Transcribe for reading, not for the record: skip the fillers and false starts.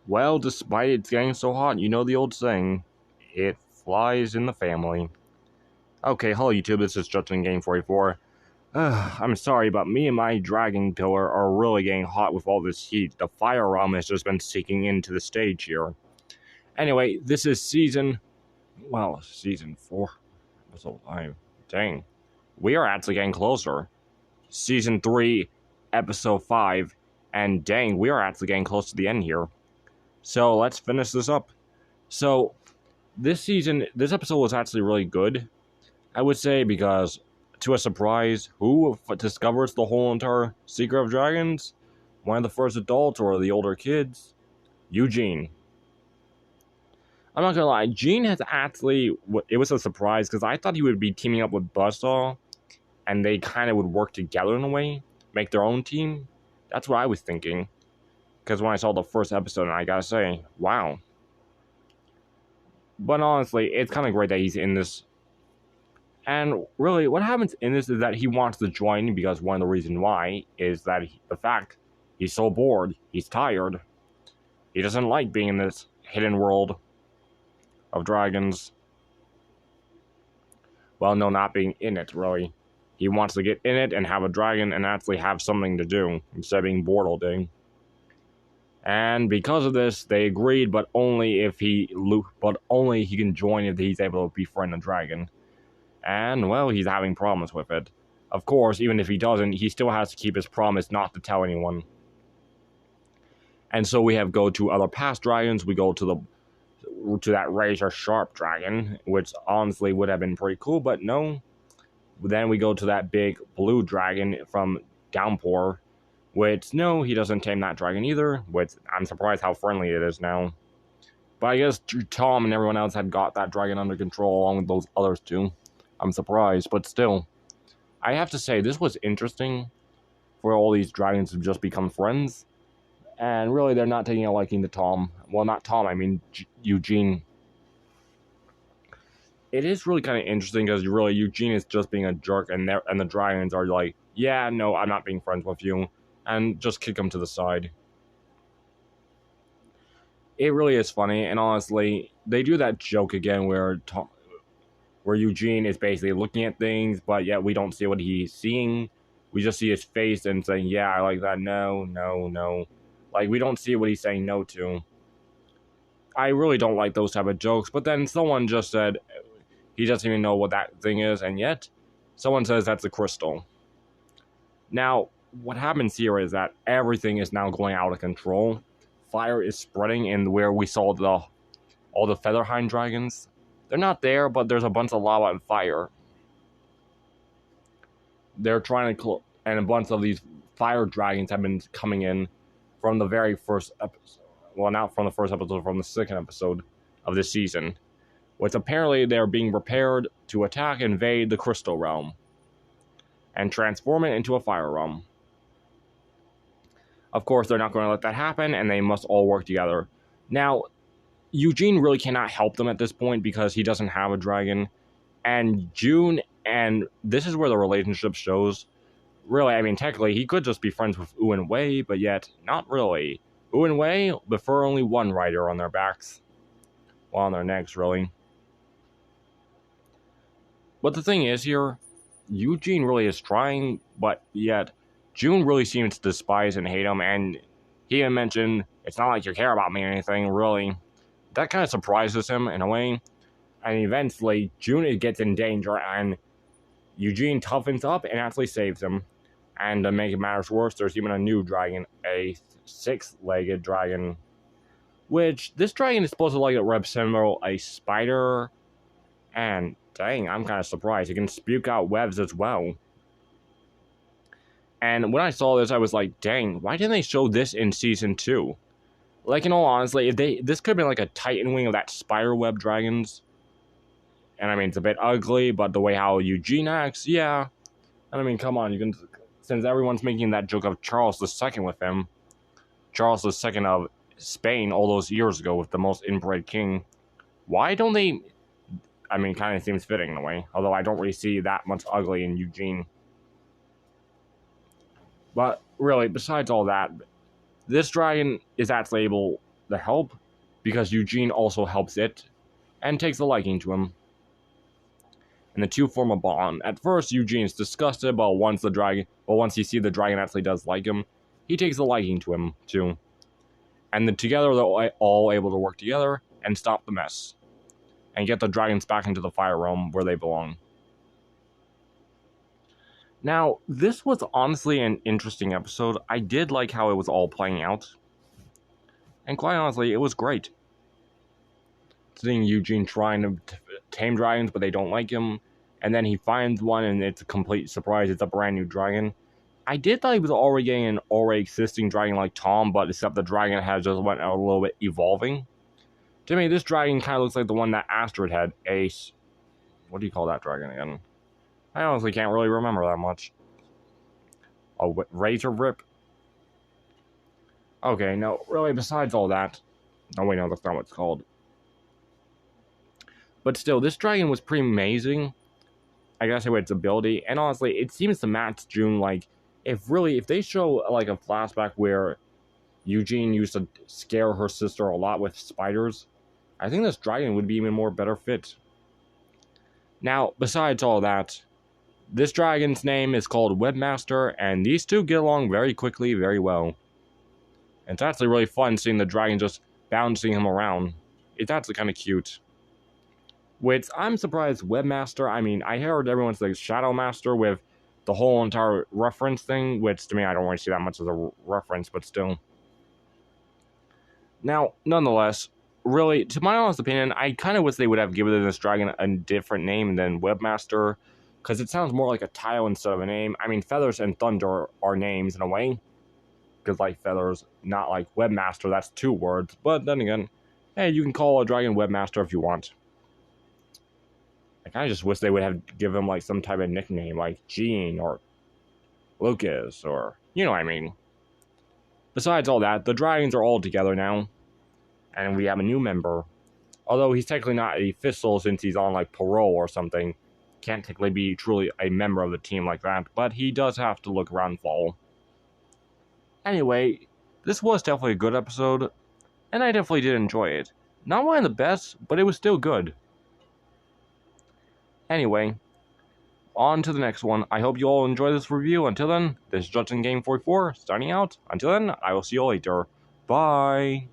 Well, despite it getting so hot, you know the old saying, it flies in the family. Okay, hello YouTube, this is Justin Game 44. I'm sorry, but me and my dragon pillar are really getting hot with all this heat. The fire realm has just been sinking into the stage here. Anyway, this is season 4, episode 5. Dang, we are actually getting closer. Season 3, episode 5, and dang, we are actually getting close to the end here. So let's finish this up. So, this episode was actually really good, I would say, because to a surprise, who discovers the whole entire Secret of Dragons? One of the first adults or the older kids? Eugene. I'm not gonna lie, Gene has actually, it was a surprise because I thought he would be teaming up with Buzzsaw and they kind of would work together in a way, make their own team. That's what I was thinking. Because when I saw the first episode, and I gotta say, wow. But honestly, it's kind of great that he's in this. And really, what happens in this is that he wants to join because one of the reasons why is that the fact he's so bored, he's tired. He doesn't like being in this hidden world of dragons. Well, no, not being in it, really. He wants to get in it and have a dragon and actually have something to do instead of being bored all day. And because of this, they agreed, but only he can join if he's able to befriend a dragon. And, well, he's having problems with it. Of course, even if he doesn't, he still has to keep his promise not to tell anyone. And so we go to other past dragons. We go to that razor sharp dragon, which honestly would have been pretty cool, but no. Then we go to that big blue dragon from Downpour, which, no, he doesn't tame that dragon either, which I'm surprised how friendly it is now. But I guess Tom and everyone else had got that dragon under control along with those others too. I'm surprised, but still. I have to say, this was interesting for all these dragons to just become friends. And really, they're not taking a liking to Tom. Well, not Tom, I mean Eugene. It is really kind of interesting because really Eugene is just being a jerk, and the dragons are like, yeah, no, I'm not being friends with you, and just kick him to the side. It really is funny, and honestly, they do that joke again where Eugene is basically looking at things, but yet we don't see what he's seeing. We just see his face and saying, yeah, I like that, no, no, no. Like, we don't see what he's saying no to. I really don't like those type of jokes, but then someone just said he doesn't even know what that thing is, and yet someone says that's a crystal. Now, what happens here is that everything is now going out of control. Fire is spreading, and where we saw all the Featherhind dragons, they're not there, but there's a bunch of lava and fire. They're trying to and a bunch of these fire dragons have been coming in from the very first episode. Well, not from the first episode, from the second episode of this season. Which apparently they're being prepared to attack and invade the Crystal Realm and transform it into a fire realm. Of course, they're not going to let that happen, and they must all work together. Now, Eugene really cannot help them at this point because he doesn't have a dragon. And June, and this is where the relationship shows. Really, I mean, technically, he could just be friends with Wu and Wei, but yet, not really. Wu and Wei prefer only one rider on their backs. Well, on their necks, really. But the thing is here, Eugene really is trying, but yet June really seems to despise and hate him, and he even mentioned, it's not like you care about me or anything, really. That kind of surprises him in a way, and eventually June gets in danger, and Eugene toughens up and actually saves him. And to make matters worse, there's even a new dragon, a six-legged dragon, which this dragon is supposed to like resemble a spider, and dang, I'm kind of surprised. It can spew out webs as well. And when I saw this, I was like, dang, why didn't they show this in Season 2? Like, in all honesty, this could have been like a Titan wing of that spider web dragons. And I mean, it's a bit ugly, but the way how Eugene acts, yeah. And I mean, come on, since everyone's making that joke of Charles II with him, Charles II of Spain all those years ago with the most inbred king, why don't they... I mean, kind of seems fitting in a way. Although I don't really see that much ugly in Eugene. But really, besides all that, this dragon is actually able the help because Eugene also helps it and takes a liking to him. And the two form a bond. At first, Eugene's disgusted, but once he sees the dragon actually does like him, he takes a liking to him too. And together they're all able to work together and stop the mess and get the dragons back into the fire realm where they belong. Now, this was honestly an interesting episode. I did like how it was all playing out. And quite honestly, it was great. Seeing Eugene trying to tame dragons, but they don't like him. And then he finds one, and it's a complete surprise. It's a brand new dragon. I did thought he was already getting an already existing dragon like Tom, but except the dragon has just went a little bit evolving. To me, this dragon kind of looks like the one that Astrid had. Ace. What do you call that dragon again? I honestly can't really remember that much. A Razor Rip? Okay, no, really, besides all that... Oh, wait, no, that's not what it's called. But still, this dragon was pretty amazing. I gotta say with its ability. And honestly, it seems to match June, like, if they show, like, a flashback where Eugene used to scare her sister a lot with spiders, I think this dragon would be even more better fit. Now, besides all that, this dragon's name is called Webmaster, and these two get along very quickly, very well. And it's actually really fun seeing the dragon just bouncing him around. It's actually kind of cute. Which, I'm surprised Webmaster, I mean, I heard everyone say Shadow Master with the whole entire reference thing, which to me, I don't really see that much as a reference, but still. Now, nonetheless, really, to my honest opinion, I kind of wish they would have given this dragon a different name than Webmaster, because it sounds more like a title instead of a name. I mean, Feathers and Thunder are names in a way, because like Feathers, not like Webmaster, that's 2 words, but then again, hey, you can call a dragon Webmaster if you want. I kind of just wish they would have given him like some type of nickname, like Gene or Lucas, or you know what I mean. Besides all that, the dragons are all together now, and we have a new member. Although he's technically not a official since he's on like parole or something, can't technically be truly a member of the team like that, but he does have to look around and follow. Anyway, this was definitely a good episode, and I definitely did enjoy it. Not one of the best, but it was still good. Anyway, on to the next one. I hope you all enjoy this review. Until then, this is Judson Game 44 signing out. Until then, I will see you later. Bye.